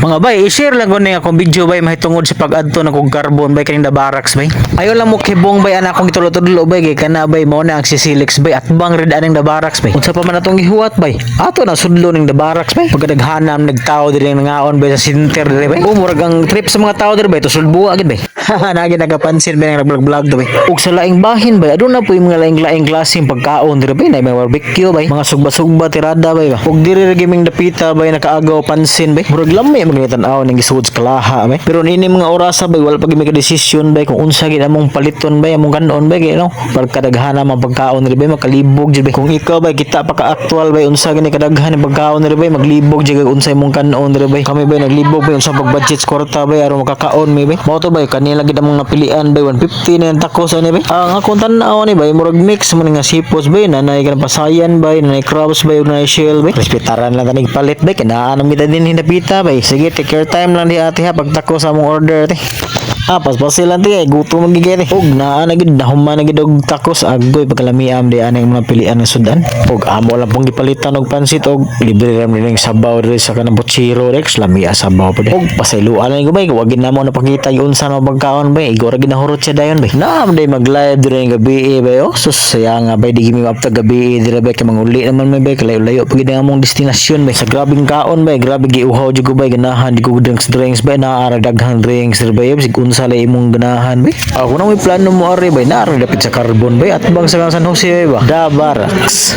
Mga bay, i-share lang ko na akong video bay mahitungod sa pag-adto na kong carbon bay kaninda barracks bay. Ayaw lang mo kibong bay anak kong itulo-tulo bay kay kana bay mao na ang sisilix bay at bang red aning da barracks bay. Unsa pa man atong gihuwat bay? Ato na sudlo ning da barracks bay. Pagkadaghanam nagtao diri ngaon bay sa center diri bay. Murag ang trip sa mga tao diri bay to sulbuwa gid bay. Haha, nagi nagapansin bay nang nag-vlog to bay. Ug sa laing bahin bay aduna po yung mga laing-laing klaseng pagkaon diri bay na may barbecue bay, mga sugba-sugba tirada bay ba. Ug diri ra giming dapita bay nakaagaw pansin bay. Murag lami magnitan-aw ning isuod sa kalaha bay. Pero nini mga orasa bay wala pa gid may desisyon bay kung unsa gid among paliton bay among kanon bay kay no. Pagkadaghana man pagkaon diri bay makalibog jud bay. Kung ikaw bay kita pa ka-actual bay unsa gid kadaghan ng pagkaon diri bay maglibog jud unsa imong kanon diri bay. Kami bay naglibog bay unsa pag budget sa kwarta bay aron makakaon mi bay. Mao to bay kanila gid among napilian bay 150 na yung tacos ani bay. Ang akong tan-aw ni bay murag mix man nga sipos bay nanay kan pasayan bay nanay crabs bay ug nanay shell bay. Respetaran lang tanig palit bay kinaanom kita din hinapita bay. Sige take your time lang di ate ha pag tacos sa among order te. Pas-pasilan ti ay gutom magigere. Og naa na gid nahuman na gid og tacos agoy pagkalamiam di anay mga pilian ng sudan. Og amo lang pong gipalitan og pansit og libre ram ning sabaw diri sa kanang bochiro rex lamia sabaw pa og pasayloan lang gubay wag gid namo napakita yung unsa na pagkaon bay igor gid nahurot siya dayon bay. Naam day mag-live diri ng gabi bay oh. Sus sayang nga bay di gimi mapta gabi diri bay kay manguli naman may bay kalayo-layo pagid ang among destinasyon bay. Sa grabing kaon bay grabe giuhaw jud ko bay ganahan di ko drinks bay naa daghang drinks diri bay sa imong ganahan bay. Ako na may plano mo ari bay na dapit sa carbon bay at bang sa San Jose bay ba da barracks.